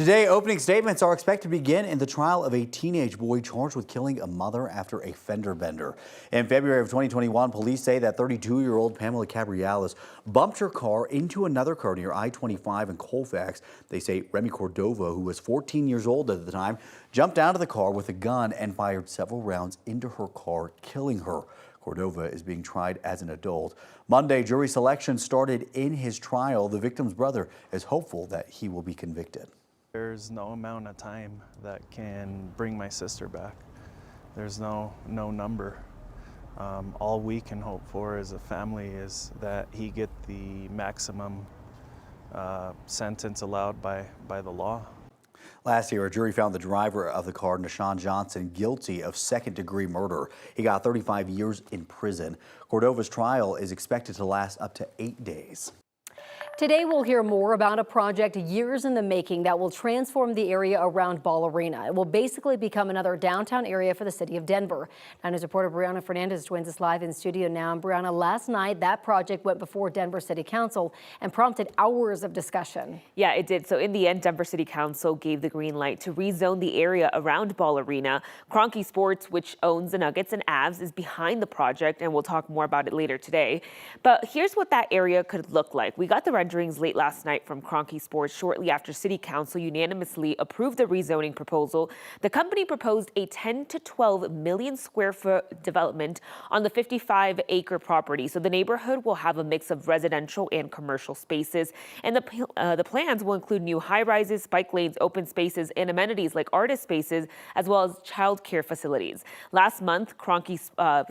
Today, opening statements are expected to begin in the trial of a teenage boy charged with killing a mother after a fender bender. In February of 2021, police say that 32-year-old Pamela Cabriales bumped her car into another car near I-25 in Colfax. They say Remy Cordova, who was 14 years old at the time, jumped out of the car with a gun and fired several rounds into her car, killing her. Cordova is being tried as an adult. Monday, jury selection started in his trial. The victim's brother is hopeful that he will be convicted. There's no amount of time that can bring my sister back. There's no number. All we can hope for as a family is that he get the maximum sentence allowed by the law. Last year, a jury found the driver of the car, Nashawn Johnson, guilty of second-degree murder. He got 35 years in prison. Cordova's trial is expected to last up to 8 days. Today, we'll hear more about a project years in the making that will transform the area around Ball Arena. It will basically become another downtown area for the city of Denver. 9 News reporter Brianna Fernandez joins us live in studio now. And Brianna, last night, that project went before Denver City Council and prompted hours of discussion. Yeah, it did. So in the end, Denver City Council gave the green light to rezone the area around Ball Arena. Kroenke Sports, which owns the Nuggets and Avs, is behind the project, and we'll talk more about it later today. But here's what that area could look like. We got the renderings late last night from Kroenke Sports shortly after City Council unanimously approved the rezoning proposal. The company proposed a 10 to 12 million square foot development on the 55-acre property. So the neighborhood will have a mix of residential and commercial spaces. And the plans will include new high-rises, bike lanes, open spaces, and amenities like artist spaces, as well as child care facilities. Last month, Kroenke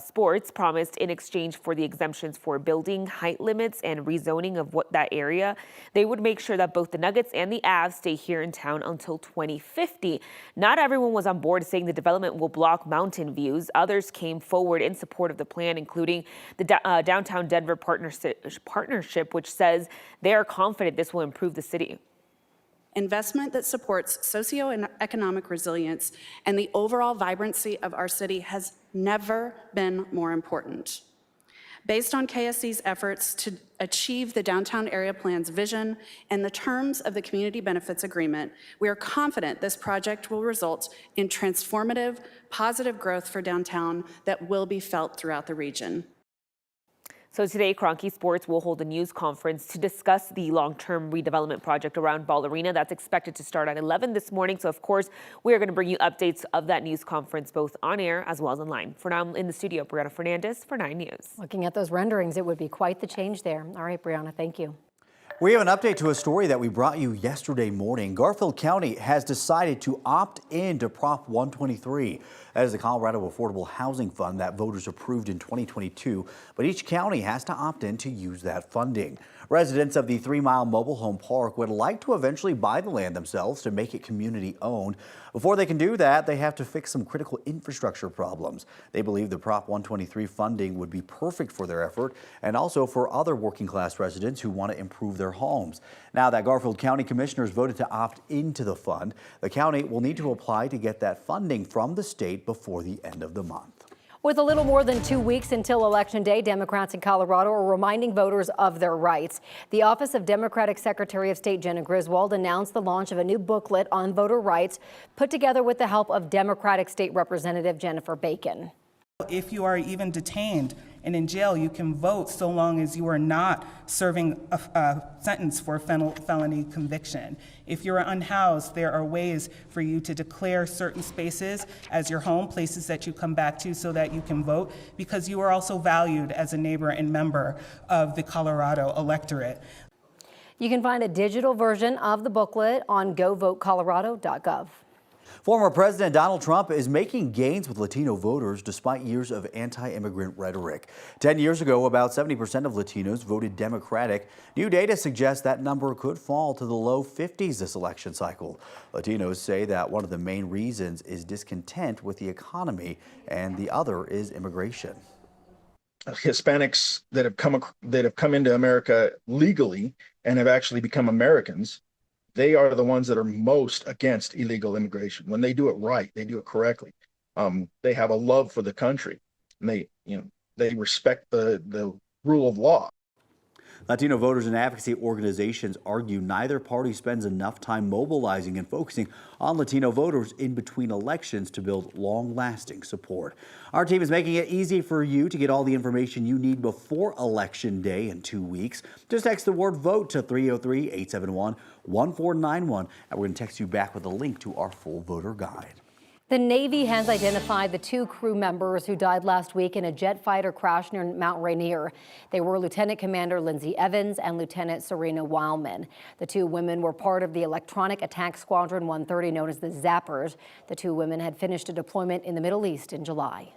Sports promised in exchange for the exemptions for building height limits and rezoning of that area, they would make sure that both the Nuggets and the Avs stay here in town until 2050. Not everyone was on board, saying the development will block mountain views. Others came forward in support of the plan, including the Downtown Denver Partnership, which says they are confident this will improve the city. Investment that supports socioeconomic resilience and the overall vibrancy of our city has never been more important. Based on KSC's efforts to achieve the Downtown Area Plan's vision and the terms of the Community Benefits Agreement, we are confident this project will result in transformative, positive growth for downtown that will be felt throughout the region. So today, Kroenke Sports will hold a news conference to discuss the long-term redevelopment project around Ball Arena. That's expected to start at 11 this morning. So, of course, we are going to bring you updates of that news conference, both on air as well as online. For now, I'm in the studio, Brianna Fernandez for 9 News. Looking at those renderings, it would be quite the change there. All right, Brianna, thank you. We have an update to a story that we brought you yesterday morning. Garfield County has decided to opt in to Prop 123. That is the Colorado Affordable Housing Fund that voters approved in 2022. But each county has to opt in to use that funding. Residents of the 3 Mile Mobile Home Park would like to eventually buy the land themselves to make it community owned. Before they can do that, they have to fix some critical infrastructure problems. They believe the Prop 123 funding would be perfect for their effort and also for other working class residents who want to improve their homes. Now that Garfield County commissioners voted to opt into the fund, the county will need to apply to get that funding from the state before the end of the month. With a little more than 2 weeks until Election Day, Democrats in Colorado are reminding voters of their rights. The Office of Democratic Secretary of State Jenna Griswold announced the launch of a new booklet on voter rights put together with the help of Democratic State Representative Jennifer Bacon. If you are even detained and in jail, you can vote so long as you are not serving a sentence for a felony conviction. If you're unhoused, there are ways for you to declare certain spaces as your home, places that you come back to so that you can vote, because you are also valued as a neighbor and member of the Colorado electorate. You can find a digital version of the booklet on govotecolorado.gov. Former President Donald Trump is making gains with Latino voters despite years of anti-immigrant rhetoric. 10 years ago, about 70% of Latinos voted Democratic. New data suggests that number could fall to the low 50s this election cycle. Latinos say that one of the main reasons is discontent with the economy, and the other is immigration. Hispanics that have come into America legally and have actually become Americans, they are the ones that are most against illegal immigration. When they do it right, they do it correctly. They have a love for the country, and they respect the rule of law. Latino voters and advocacy organizations argue neither party spends enough time mobilizing and focusing on Latino voters in between elections to build long-lasting support. Our team is making it easy for you to get all the information you need before Election Day in 2 weeks. Just text the word VOTE to 303-871-1491, and we're going to text you back with a link to our full voter guide. The Navy has identified the 2 crew members who died last week in a jet fighter crash near Mount Rainier. They were Lieutenant Commander Lindsay Evans and Lieutenant Serena Wildman. The 2 women were part of the Electronic Attack Squadron 130, known as the Zappers. The 2 women had finished a deployment in the Middle East in July.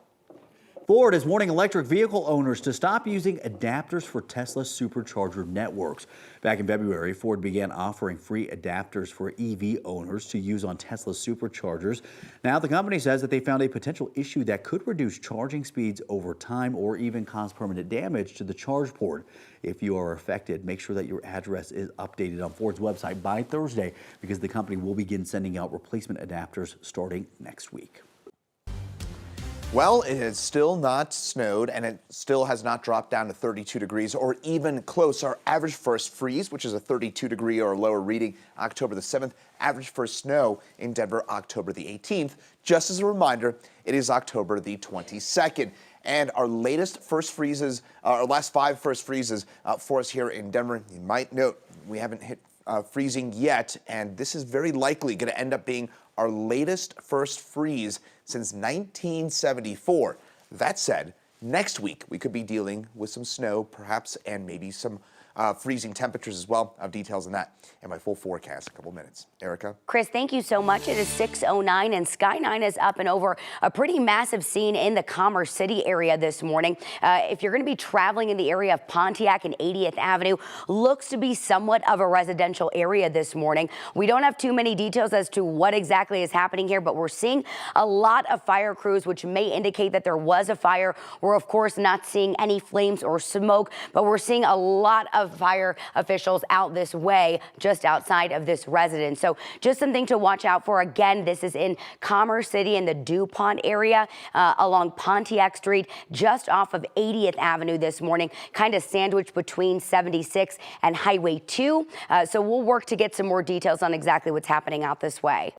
Ford is warning electric vehicle owners to stop using adapters for Tesla supercharger networks. Back in February, Ford began offering free adapters for EV owners to use on Tesla superchargers. Now, the company says that they found a potential issue that could reduce charging speeds over time or even cause permanent damage to the charge port. If you are affected, make sure that your address is updated on Ford's website by Thursday, because the company will begin sending out replacement adapters starting next week. Well, it has still not snowed, and it still has not dropped down to 32 degrees or even close. Our average first freeze, which is a 32 degree or lower reading, October the 7th. Average first snow in Denver, October the 18th. Just as a reminder, it is October the 22nd. And our latest first freezes, our last 5 first freezes for us here in Denver, you might note we haven't hit freezing yet, and this is very likely going to end up being our latest first freeze since 1974. That said, next week we could be dealing with some snow, perhaps, and maybe some freezing temperatures as well. I'll have details on that in my full forecast in a couple minutes. Erica? Chris, thank you so much. It is 6:09 and Sky9 is up and over a pretty massive scene in the Commerce City area this morning. If you're going to be traveling in the area of Pontiac and 80th Avenue, looks to be somewhat of a residential area this morning. We don't have too many details as to what exactly is happening here, but we're seeing a lot of fire crews, which may indicate that there was a fire. We're, of course, not seeing any flames or smoke, but we're seeing a lot of fire officials out this way, just outside of this residence. So just something to watch out for. Again, this is in Commerce City in the DuPont area along Pontiac Street, just off of 80th Avenue this morning, kind of sandwiched between 76 and Highway 2. So we'll work to get some more details on exactly what's happening out this way.